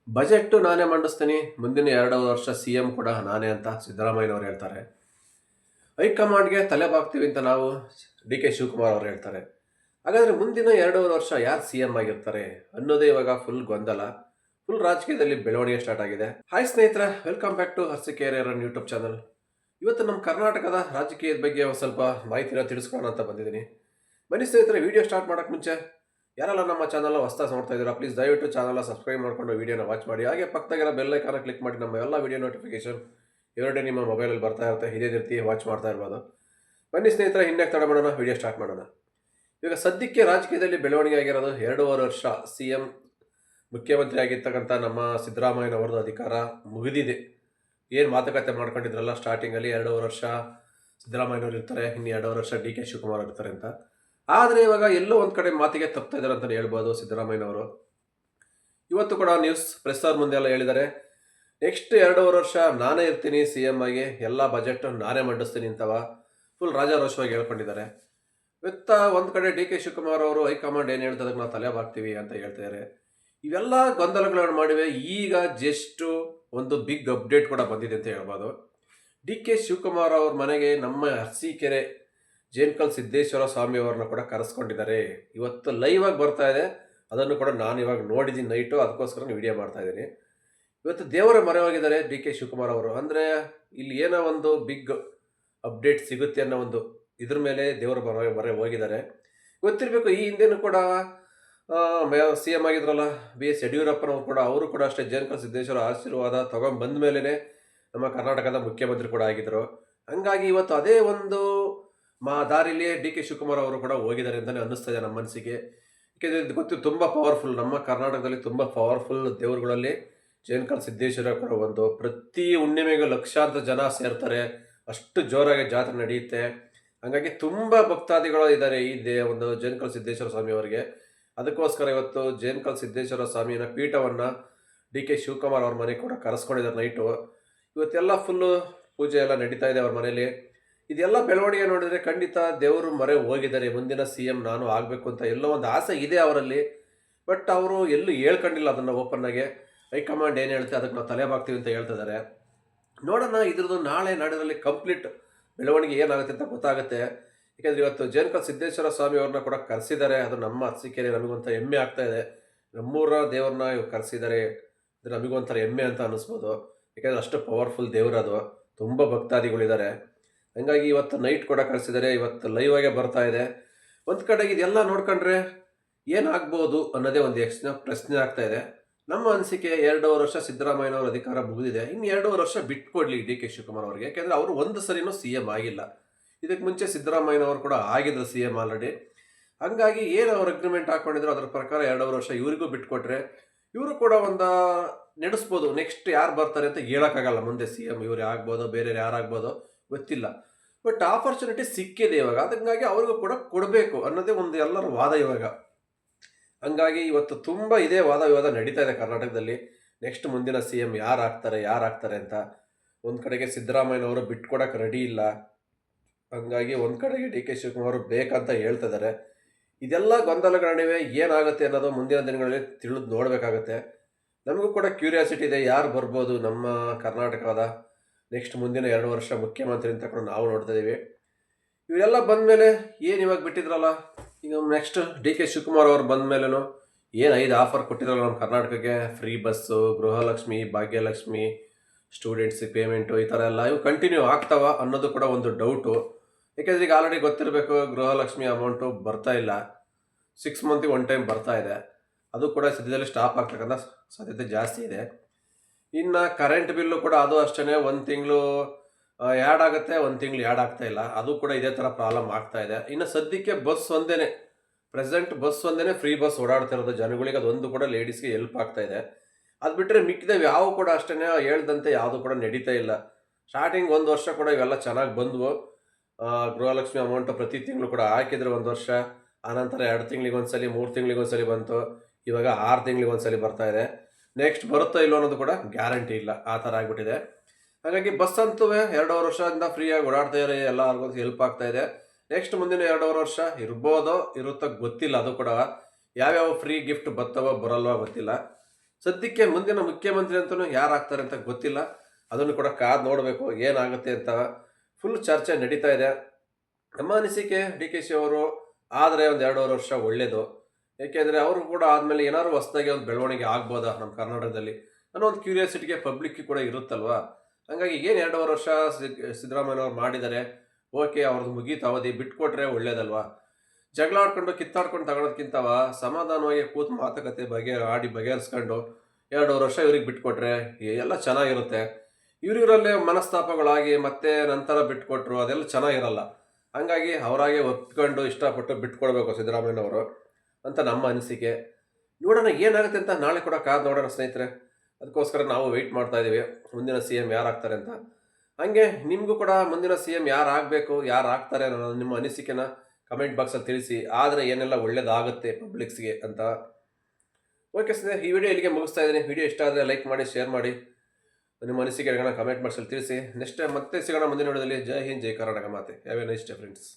Budget ನಾನೇ ಮಂಡಿಸ್ತೀನಿ. ಮುಂದಿನ 2 ವರ್ಷ ಸಿಎಂ ಕೂಡ ನಾನೇ ಅಂತ ಸಿದ್ದರಾಮಯ್ಯನವರು ಹೇಳ್ತಾರೆ. ಹೈಕಮಾಂಡ್‌ಗೆ ತಲೆ ಬಾಗ್ತೀವಿ ಅಂತ ನಾವು ಡಿ.ಕೆ. ಶಿವಕುಮಾರ್ ಅವರು ಹೇಳ್ತಾರೆ. ಹಾಗಾದ್ರೆ ಮುಂದಿನ 2 ವರ್ಷ ಯಾರು ಸಿಎಂ ಆಗಿರ್ತಾರೆ ಅನ್ನೋದೇ ಇವಾಗ ಫುಲ್ ಗೊಂದಲ. ಫುಲ್ ರಾಜಕೀಯದಲ್ಲಿ ಬೆಳವಣಿಗೆ ಸ್ಟಾರ್ಟ್ ಆಗಿದೆ. ಹಾಯ್ ಸ್ನೇಹಿತರೆ, ವೆಲ್ಕಮ್ ಬ್ಯಾಕ್ ಟು ಹರ್ಷಿಕೇರಿಯರ್ ಯೂಟ್ಯೂಬ್ ಚಾನಲ್. ಇವತ್ತು ನಮ್ಮ ಕರ್ನಾಟಕದ ರಾಜಕೀಯದ ಬಗ್ಗೆ ಒಂದು ಸ್ವಲ್ಪ ಮಾಹಿತಿನ ತಿಳಿಸ್ಕೊಳ್ಳೋಣ ಅಂತ ಬಂದಿದ್ದೀನಿ. ಬನ್ನಿ ಸ್ನೇಹಿತರೆ, ವಿಡಿಯೋ ಸ್ಟಾರ್ಟ್ ಮಾಡೋಕ್ಕೆ ಮುಂಚೆ ಯಾರೆಲ್ಲ ನಮ್ಮ ಚಾನಲ್ನ ಹೊಸದಾಗಿ ನೋಡ್ತಾ ಇದ್ದೀರಾ, ಪ್ಲೀಸ್ ದಯವಿಟ್ಟು ಚಾನಲ್ನ ಸಬ್ಸ್ಕ್ರೈಬ್ ಮಾಡ್ಕೊಂಡು ವಿಡಿಯೋನ ವಾಚ್ ಮಾಡಿ. ಹಾಗೆ ಪಕ್ಕದಾಗಿರೋ ಬೆಲ್ ಐಕಾನ ಕ್ಲಿಕ್ ಮಾಡಿ ನಮ್ಮ ಎಲ್ಲ ವಿಡಿಯೋ ನೋಟಿಫಿಕೇಶನ್ ಎರಡೇ ನಿಮ್ಮ ಮೊಬೈಲಲ್ಲಿ ಬರ್ತಾ ಇರುತ್ತೆ. ಇದೇ ರೀತಿ ವಾಚ್ ಮಾಡ್ತಾ ಇರ್ಬೋದು. ಬನ್ನಿ ಸ್ನೇಹಿತರೆ, ಇನ್ನೇ ತಡ ಮಾಡೋಣ, ವಿಡಿಯೋ ಸ್ಟಾರ್ಟ್ ಮಾಡೋಣ. ಇವಾಗ ಸದ್ಯಕ್ಕೆ ರಾಜಕೀಯದಲ್ಲಿ ಬೆಳವಣಿಗೆ ಆಗಿರೋದು 2.5 ವರ್ಷ ಸಿಎಂ ಮುಖ್ಯಮಂತ್ರಿ ಆಗಿರ್ತಕ್ಕಂಥ ನಮ್ಮ ಸಿದ್ದರಾಮಯ್ಯನವರದ್ದು ಅಧಿಕಾರ ಮುಗಿದಿದೆ. ಏನು ಮಾತುಕತೆ ಮಾಡ್ಕೊಂಡಿದ್ರಲ್ಲ ಸ್ಟಾರ್ಟಿಂಗಲ್ಲಿ 2.5 ವರ್ಷ ಸಿದ್ದರಾಮಯ್ಯನವರು ಇರ್ತಾರೆ, ಇನ್ನು 2.5 ವರ್ಷ ಡಿ.ಕೆ. ಶಿವಕುಮಾರ್ ಇರ್ತಾರೆ ಅಂತ. ಆದರೆ ಇವಾಗ ಎಲ್ಲೋ ಒಂದು ಕಡೆ ಮಾತಿಗೆ ತಪ್ತಾ ಇದ್ದಾರೆ ಅಂತಲೇ ಹೇಳ್ಬೋದು ಸಿದ್ದರಾಮಯ್ಯನವರು. ಇವತ್ತು ಕೂಡ ನ್ಯೂಸ್ ಪ್ರೆಸ್ ಅವ್ರ ಮುಂದೆ ಎಲ್ಲ ಹೇಳಿದ್ದಾರೆ, ನೆಕ್ಸ್ಟ್ 2.5 ವರ್ಷ ನಾನೇ ಇರ್ತೀನಿ ಸಿಎಂ ಆಗಿ, ಎಲ್ಲ ಬಜೆಟ್ ನಾನೇ ಮಂಡಿಸ್ತೀನಿ ಅಂತವ ಫುಲ್ ರಾಜಾರೋಷವಾಗಿ ಹೇಳ್ಕೊಂಡಿದ್ದಾರೆ. ಇವತ್ತ ಒಂದು ಕಡೆ ಡಿ.ಕೆ. ಶಿವಕುಮಾರ್ ಅವರು ಹೈಕಮಾಂಡ್ ಏನು ಹೇಳ್ತದೆ ನಾವು ತಲೆ ಬಾಗ್ತೀವಿ ಅಂತ ಹೇಳ್ತಿದ್ದಾರೆ. ಇವೆಲ್ಲ ಗೊಂದಲಗಳನ್ನು ಮಾಡಿವೆ. ಈಗ ಜಸ್ಟ್ ಒಂದು ಬಿಗ್ ಅಪ್ಡೇಟ್ ಕೂಡ ಬಂದಿದೆ ಅಂತ ಹೇಳ್ಬೋದು. ಡಿ.ಕೆ. ಶಿವಕುಮಾರ್ ಅವ್ರ ಮನೆಗೆ ನಮ್ಮ ಅರಸೀಕೆರೆ ಜೇನ್ಕಲ್ ಸಿದ್ದೇಶ್ವರ ಸ್ವಾಮಿ ಅವ್ರನ್ನ ಕೂಡ ಕರೆಸ್ಕೊಂಡಿದ್ದಾರೆ. ಇವತ್ತು ಲೈವ್ ಆಗಿ ಬರ್ತಾ ಇದೆ, ಅದನ್ನು ಕೂಡ ನಾನು ಇವಾಗ ನೋಡಿದ್ದೀನಿ ನೈಟು, ಅದಕ್ಕೋಸ್ಕರ ವಿಡಿಯೋ ಮಾಡ್ತಾ ಇದ್ದೀನಿ. ಇವತ್ತು ದೇವರ ಮೊರೆ ಹೋಗಿದ್ದಾರೆ ಡಿ.ಕೆ. ಶಿವಕುಮಾರ್ ಅವರು. ಅಂದರೆ ಇಲ್ಲಿ ಏನೋ ಒಂದು ಬಿಗ್ ಅಪ್ಡೇಟ್ ಸಿಗುತ್ತೆ ಅನ್ನೋ ಒಂದು ಇದ್ರ ಮೇಲೆ ದೇವರ ಮೊರೆ ಹೋಗಿದ್ದಾರೆ. ಗೊತ್ತಿರಬೇಕು, ಈ ಹಿಂದೆನೂ ಕೂಡ ಸಿ ಎಂ ಆಗಿದ್ರಲ್ಲ ಬಿ.ಎಸ್. ಯಡಿಯೂರಪ್ಪನವರು ಕೂಡ, ಅವರು ಕೂಡ ಅಷ್ಟೇ ಜೇನ್ಕಲ್ ಸಿದ್ದೇಶ್ವರ ಆಶೀರ್ವಾದ ತೊಗೊಂಡು ಮೇಲೇ ನಮ್ಮ ಕರ್ನಾಟಕದ ಮುಖ್ಯಮಂತ್ರಿ ಕೂಡ ಆಗಿದ್ದರು. ಹಂಗಾಗಿ ಇವತ್ತು ಅದೇ ಒಂದು ದಾರಿಲಿ ಡಿ.ಕೆ. ಶಿವಕುಮಾರ್ ಅವರು ಕೂಡ ಹೋಗಿದ್ದಾರೆ ಅಂತಲೇ ಅನ್ನಿಸ್ತಾ ಇದೆ ನಮ್ಮ ಮನಸ್ಸಿಗೆ. ಯಾಕೆಂದರೆ ಇದು ಗೊತ್ತು, ತುಂಬ ಪವರ್ಫುಲ್, ನಮ್ಮ ಕರ್ನಾಟಕದಲ್ಲಿ ತುಂಬ ಪವರ್ಫುಲ್ ದೇವರುಗಳಲ್ಲಿ ಜೇನ್ಕಲ್ ಸಿದ್ದೇಶ್ವರ ಕೂಡ ಒಂದು. ಪ್ರತಿ ಹುಣ್ಣಿಮೆಗೂ ಲಕ್ಷಾಂತರ ಜನ ಸೇರ್ತಾರೆ, ಅಷ್ಟು ಜೋರಾಗಿ ಜಾತ್ರೆ ನಡೆಯುತ್ತೆ. ಹಾಗಾಗಿ ತುಂಬ ಭಕ್ತಾದಿಗಳು ಇದ್ದಾರೆ ಈ ಒಂದು ಜೇನ್ಕಲ್ ಸಿದ್ದೇಶ್ವರ ಸ್ವಾಮಿ ಅವರಿಗೆ. ಅದಕ್ಕೋಸ್ಕರ ಇವತ್ತು ಜೇನ್ಕಲ್ ಸಿದ್ದೇಶ್ವರ ಸ್ವಾಮಿಯ ಪೀಠವನ್ನು ಡಿ.ಕೆ. ಶಿವಕುಮಾರ್ ಅವ್ರ ಮನೆಗೆ ಕೂಡ ಕರೆಸ್ಕೊಂಡಿದ್ದಾರೆ ನೈಟು. ಇವತ್ತೆಲ್ಲ ಫುಲ್ಲು ಪೂಜೆ ಎಲ್ಲ ನಡೀತಾ ಇದೆ ಅವ್ರ ಮನೇಲಿ. ಇದೆಲ್ಲ ಬೆಳವಣಿಗೆ ನೋಡಿದರೆ ಖಂಡಿತ ದೇವರು ಮೊರೆ ಹೋಗಿದ್ದಾರೆ, ಮುಂದಿನ ಸಿಎಂ ನಾನು ಆಗಬೇಕು ಅಂತ ಎಲ್ಲೋ ಒಂದು ಆಸೆ ಇದೆ ಅವರಲ್ಲಿ. ಬಟ್ ಅವರು ಎಲ್ಲೂ ಹೇಳ್ಕೊಂಡಿಲ್ಲ ಅದನ್ನು ಓಪನ್ನಾಗೆ. ಹೈಕಮಾಂಡ್ ಏನು ಹೇಳ್ತೆ ಅದಕ್ಕೆ ನಾವು ತಲೆ ಬಾಗ್ತೀವಿ ಅಂತ ಹೇಳ್ತಿದ್ದಾರೆ. ನೋಡೋಣ, ಇದ್ರದ್ದು ನಾಳೆ ನಾಡಿನಲ್ಲಿ ಕಂಪ್ಲೀಟ್ ಬೆಳವಣಿಗೆ ಏನಾಗುತ್ತೆ ಅಂತ ಗೊತ್ತಾಗುತ್ತೆ. ಯಾಕೆಂದರೆ ಇವತ್ತು ಜೇನ್ಕಲ್ ಸಿದ್ದೇಶ್ವರ ಸ್ವಾಮಿ ಅವ್ರನ್ನ ಕೂಡ ಕರೆಸಿದ್ದಾರೆ. ಅದು ನಮ್ಮ ಅರಸೀಕೆರೆ, ನಮಗೊಂಥರ ಹೆಮ್ಮೆ ಆಗ್ತಾ ಇದೆ. ನಮ್ಮೂರ ದೇವ್ರನ್ನ ಇವ್ರು ಕರೆಸಿದ್ದಾರೆ, ಇದು ನಮಗೊಂಥರ ಹೆಮ್ಮೆ ಅಂತ ಅನ್ನಿಸ್ಬೋದು. ಯಾಕೆಂದರೆ ಅಷ್ಟು ಪವರ್ಫುಲ್ ದೇವರದು, ತುಂಬ ಭಕ್ತಾದಿಗಳಿದ್ದಾರೆ. ಹಂಗಾಗಿ ಇವತ್ತು ನೈಟ್ ಕೂಡ ಕಳಿಸಿದ್ದಾರೆ, ಇವತ್ತು ಲೈವ್ ಆಗೇ ಬರ್ತಾ ಇದೆ. ಒಂದು ಕಡೆಗೆ ಇದೆಲ್ಲ ನೋಡ್ಕೊಂಡ್ರೆ ಏನಾಗ್ಬೋದು ಅನ್ನೋದೇ ಒಂದು ಪ್ರಶ್ನೆ ಆಗ್ತಾ ಇದೆ. ನಮ್ಮ ಅನಿಸಿಕೆ 2.5 ವರ್ಷ ಸಿದ್ದರಾಮಯ್ಯನವ್ರ ಅಧಿಕಾರ ಮುಗಿದಿದೆ, ಇನ್ನು 2.5 ವರ್ಷ ಬಿಟ್ಕೊಡ್ಲಿ ಡಿ.ಕೆ. ಶಿವಕುಮಾರ್ ಅವರಿಗೆ. ಯಾಕೆಂದರೆ ಅವರು ಒಂದು ಸರಿನೂ ಸಿ ಎಂ ಆಗಿಲ್ಲ. ಇದಕ್ಕೆ ಮುಂಚೆ ಸಿದ್ದರಾಮಯ್ಯನವರು ಕೂಡ ಆಗಿದ್ರು ಸಿ ಎಂ ಆಲ್ರೆಡಿ. ಹಂಗಾಗಿ ಏನು ಅವ್ರು ಅಗ್ರಿಮೆಂಟ್ ಹಾಕ್ಕೊಂಡಿದ್ರು ಅದರ ಪ್ರಕಾರ 2.5 ವರ್ಷ ಇವರಿಗೂ ಬಿಟ್ಕೊಟ್ರೆ ಇವರು ಕೂಡ ಒಂದು ನಡೆಸ್ಬೋದು. ನೆಕ್ಸ್ಟ್ ಯಾರು ಬರ್ತಾರೆ ಅಂತ ಹೇಳೋಕ್ಕಾಗಲ್ಲ, ಮುಂದೆ ಸಿ ಎಂ ಇವ್ರು ಆಗ್ಬೋದು, ಬೇರೆ ಯಾರಾಗ್ಬೋದು ಗೊತ್ತಿಲ್ಲ. ಬಟ್ ಆಪರ್ಚುನಿಟಿ ಸಿಕ್ಕಿದೆ ಇವಾಗ, ಅದಕ್ಕಾಗಿ ಅವ್ರಿಗೂ ಕೂಡ ಕೊಡಬೇಕು ಅನ್ನೋದೇ ಒಂದು ಎಲ್ಲರ ವಾದ ಇವಾಗ. ಹಂಗಾಗಿ ಇವತ್ತು ತುಂಬ ಇದೇ ವಾದ ವಿವಾದ ನಡೀತಾ ಇದೆ ಕರ್ನಾಟಕದಲ್ಲಿ. ನೆಕ್ಸ್ಟ್ ಮುಂದಿನ ಸಿ ಎಂ ಯಾರು ಆಗ್ತಾರೆ ಅಂತ. ಒಂದು ಕಡೆಗೆ ಸಿದ್ದರಾಮಯ್ಯನವರು ಬಿಟ್ಕೊಡಕ್ಕೆ ರೆಡಿ ಇಲ್ಲ, ಹಂಗಾಗಿ ಒಂದು ಕಡೆಗೆ ಡಿ.ಕೆ. ಶಿವಕುಮಾರ್ ಬೇಕಂತ ಹೇಳ್ತಿದ್ದಾರೆ. ಇದೆಲ್ಲ ಗೊಂದಲಗಳ ನಡುವೆ ಏನಾಗುತ್ತೆ ಅನ್ನೋದು ಮುಂದಿನ ದಿನಗಳಲ್ಲಿ ತಿಳಿದು ನೋಡಬೇಕಾಗುತ್ತೆ. ನಮಗೂ ಕೂಡ ಕ್ಯೂರಿಯಾಸಿಟಿ ಇದೆ, ಯಾರು ಬರ್ಬೋದು ನಮ್ಮ ಕರ್ನಾಟಕದ ನೆಕ್ಸ್ಟ್ ಮುಂದಿನ 2 ವರ್ಷ ಮುಖ್ಯಮಂತ್ರಿ ಅಂತ ಕೂಡ ನಾವು ನೋಡ್ತಾ ಇದ್ದೀವಿ. ಇವರೆಲ್ಲ ಬಂದಮೇಲೆ ಏನು ಇವಾಗ ಬಿಟ್ಟಿದ್ರಲ್ಲ, ಈಗ ನೆಕ್ಸ್ಟ್ ಡಿ.ಕೆ. ಶಿವಕುಮಾರ್ ಅವ್ರು ಬಂದ ಮೇಲೂ ಏನು 5 ಆಫರ್ ಕೊಟ್ಟಿದ್ರಲ್ಲ ನಮ್ಮ ಕರ್ನಾಟಕಕ್ಕೆ, ಫ್ರೀ ಬಸ್ಸು, ಗೃಹಲಕ್ಷ್ಮಿ, ಭಾಗ್ಯಲಕ್ಷ್ಮಿ, ಸ್ಟೂಡೆಂಟ್ಸಿಗೆ ಪೇಮೆಂಟು, ಈ ಥರ ಎಲ್ಲ ಇವು ಕಂಟಿನ್ಯೂ ಆಗ್ತಾವ ಅನ್ನೋದು ಕೂಡ ಒಂದು ಡೌಟು. ಯಾಕೆಂದರೆ ಈಗ ಆಲ್ರೆಡಿ ಗೊತ್ತಿರಬೇಕು, ಗೃಹಲಕ್ಷ್ಮಿ ಅಮೌಂಟು ಬರ್ತಾ ಇಲ್ಲ, 6 ಮಂತಿಗೆ ಒನ್ ಟೈಮ್ ಬರ್ತಾ ಇದೆ. ಅದು ಕೂಡ ಸದ್ಯದಲ್ಲಿ ಸ್ಟಾಪ್ ಆಗ್ತಕ್ಕಂಥ ಸಾಧ್ಯತೆ ಜಾಸ್ತಿ ಇದೆ. ಇನ್ನು ಕರೆಂಟ್ ಬಿಲ್ಲು ಕೂಡ ಅದು ಅಷ್ಟೇ, ಒಂದು ತಿಂಗಳು ಆ್ಯಡ್ ಆಗುತ್ತೆ, ಒಂದು ತಿಂಗಳು ಆ್ಯಡ್ ಆಗ್ತಾ ಇಲ್ಲ. ಅದು ಕೂಡ ಇದೇ ಥರ ಪ್ರಾಬ್ಲಮ್ ಆಗ್ತಾ ಇದೆ. ಇನ್ನು ಸದ್ಯಕ್ಕೆ ಬಸ್ ಒಂದೇ, ಪ್ರೆಸೆಂಟ್ ಬಸ್ ಒಂದೇ ಫ್ರೀ ಬಸ್ ಓಡಾಡ್ತಿರೋದು ಜನಗಳಿಗೆ, ಅದೊಂದು ಕೂಡ ಲೇಡೀಸ್ಗೆ ಹೆಲ್ಪ್ ಆಗ್ತಾ ಇದೆ. ಅದು ಬಿಟ್ಟರೆ ಮಿಕ್ಕಿದವು ಯಾವ ಕೂಡ ಅಷ್ಟೇ ಹೇಳ್ದಂತೆ ಯಾವುದು ಕೂಡ ನಡೀತಾ ಇಲ್ಲ. ಸ್ಟಾರ್ಟಿಂಗ್ 1 ವರ್ಷ ಕೂಡ ಇವೆಲ್ಲ ಚೆನ್ನಾಗಿ ಬಂದವು. ಗೃಹಲಕ್ಷ್ಮಿ ಅಮೌಂಟು ಪ್ರತಿ ತಿಂಗಳು ಕೂಡ ಹಾಕಿದ್ರು 1 ವರ್ಷ, ಆನಂತರ 2 ತಿಂಗಳಿಗೆ ಒಂದ್ಸಲಿ, 3 ತಿಂಗಳಿಗೆ ಒಂದ್ಸಲಿ ಬಂತು. ಇವಾಗ 6 ತಿಂಗಳಿಗೆ ಒಂದ್ಸಲಿ ಬರ್ತಾ ಇದೆ. ನೆಕ್ಸ್ಟ್ ಬರುತ್ತೋ ಇಲ್ಲೋ ಅನ್ನೋದು ಕೂಡ ಗ್ಯಾರಂಟಿ ಇಲ್ಲ, ಆ ಥರ ಆಗಿಬಿಟ್ಟಿದೆ. ಹಾಗಾಗಿ ಬಸ್ ಅಂತೂ 2.5 ವರ್ಷದಿಂದ ಫ್ರೀಯಾಗಿ ಓಡಾಡ್ತಾ ಇದ್ದಾರೆ, ಎಲ್ಲರಿಗೂ ಹೆಲ್ಪ್ ಆಗ್ತಾ ಇದೆ. ನೆಕ್ಸ್ಟ್ ಮುಂದಿನ 2.5 ವರ್ಷ ಇರ್ಬೋದೋ ಇರುತ್ತೋ ಗೊತ್ತಿಲ್ಲ. ಅದು ಕೂಡ ಯಾವ್ಯಾವ ಫ್ರೀ ಗಿಫ್ಟ್ ಬರ್ತವೋ ಬರಲ್ವೋ ಗೊತ್ತಿಲ್ಲ. ಸದ್ಯಕ್ಕೆ ಮುಂದಿನ ಮುಖ್ಯಮಂತ್ರಿ ಅಂತಲೂ ಯಾರಾಗ್ತಾರೆ ಅಂತ ಗೊತ್ತಿಲ್ಲ. ಅದನ್ನು ಕೂಡ ಕಾದು ನೋಡಬೇಕು ಏನಾಗುತ್ತೆ ಅಂತ. ಫುಲ್ ಚರ್ಚೆ ನಡೀತಾ ಇದೆ. ನಮ್ಮ ಅನಿಸಿಕೆ ಡಿ ಕೆ ಶಿ ಅವರು ಆದರೆ ಒಂದು 2.5 ವರ್ಷ ಒಳ್ಳೆಯದು. ಏಕೆಂದರೆ ಅವರು ಕೂಡ ಆದಮೇಲೆ ಏನಾದ್ರು ಹೊಸದಾಗಿ ಒಂದು ಬೆಳವಣಿಗೆ ಆಗ್ಬೋದಾ ನಮ್ಮ ಕರ್ನಾಟಕದಲ್ಲಿ ಅನ್ನೋ ಒಂದು ಕ್ಯೂರಿಯಾಸಿಟಿಗೆ ಪಬ್ಲಿಕ್ಗೆ ಕೂಡ ಇರುತ್ತಲ್ವಾ. ಹಂಗಾಗಿ ಏನು 2.5 ವರ್ಷ ಸಿದ್ದರಾಮಯ್ಯನವ್ರು ಮಾಡಿದ್ದಾರೆ, ಓಕೆ ಅವ್ರದ್ದು ಮುಗೀತು ಅವಧಿ, ಬಿಟ್ಕೊಟ್ರೆ ಒಳ್ಳೇದಲ್ವಾ. ಜಗಳ ಆಡ್ಕೊಂಡು ಕಿತ್ತಾಡ್ಕೊಂಡು ತಗೊಳೋದಕ್ಕಿಂತವ ಸಮಾಧಾನವಾಗಿ ಕೂತು ಮಾತುಕತೆ ಬಗೆಹರಿಸ್ಕೊಂಡು 2.5 ವರ್ಷ ಇವ್ರಿಗೆ ಬಿಟ್ಕೊಟ್ರೆ ಎಲ್ಲ ಚೆನ್ನಾಗಿರುತ್ತೆ. ಇವರಿವರಲ್ಲೇ ಮನಸ್ತಾಪಗಳಾಗಿ ಮತ್ತೆ ನಂತರ ಬಿಟ್ಕೊಟ್ರು ಅದೆಲ್ಲ ಚೆನ್ನಾಗಿರಲ್ಲ. ಹಂಗಾಗಿ ಅವರಾಗೆ ಒಪ್ಕೊಂಡು ಇಷ್ಟಪಟ್ಟು ಬಿಟ್ಕೊಡ್ಬೇಕು ಸಿದ್ದರಾಮಯ್ಯನವರು ಅಂತ ನಮ್ಮ ಅನಿಸಿಕೆ. ನೋಡೋಣ ಏನಾಗುತ್ತೆ ಅಂತ ನಾಳೆ ಕೂಡ ಕಾದು ನೋಡೋಣ ಸ್ನೇಹಿತರೆ. ಅದಕ್ಕೋಸ್ಕರ ನಾವು ವೆಯ್ಟ್ ಮಾಡ್ತಾ ಇದ್ದೀವಿ ಮುಂದಿನ ಸಿ ಎಂ ಯಾರಾಗ್ತಾರೆ ಅಂತ. ಹಾಗೆ ನಿಮಗೂ ಕೂಡ ಮುಂದಿನ ಸಿ ಎಂ ಯಾರು ಆಗಬೇಕು, ಯಾರು ಆಗ್ತಾರೆ ಅನ್ನೋ ನಿಮ್ಮ ಅನಿಸಿಕೆನ ಕಮೆಂಟ್ ಬಾಕ್ಸಲ್ಲಿ ತಿಳಿಸಿ. ಆದರೆ ಏನೆಲ್ಲ ಒಳ್ಳೇದಾಗುತ್ತೆ ಪಬ್ಲಿಕ್ಸ್ಗೆ ಅಂತ. ಓಕೆ ಸ್ನೇಹಿತರೆ, ಈ ವಿಡಿಯೋ ಇಲ್ಲಿಗೆ ಮುಗಿಸ್ತಾ ಇದ್ದೀನಿ. ವಿಡಿಯೋ ಇಷ್ಟ ಆದರೆ ಲೈಕ್ ಮಾಡಿ, ಶೇರ್ ಮಾಡಿ, ನಿಮ್ಮ ಅನಿಸಿಕೆಗಳನ್ನ ಕಮೆಂಟ್ ಬಾಕ್ಸಲ್ಲಿ ತಿಳಿಸಿ. ನೆಕ್ಸ್ಟ್ ಮತ್ತೆ ಸಿಗೋಣ ಮುಂದಿನ ವಿಡಿಯೋದಲ್ಲಿ. ಜೈ ಹಿಂದ್, ಜೈ ಕರ್ನಾಟಕ ಮಾತೆ. Have A nice day friends.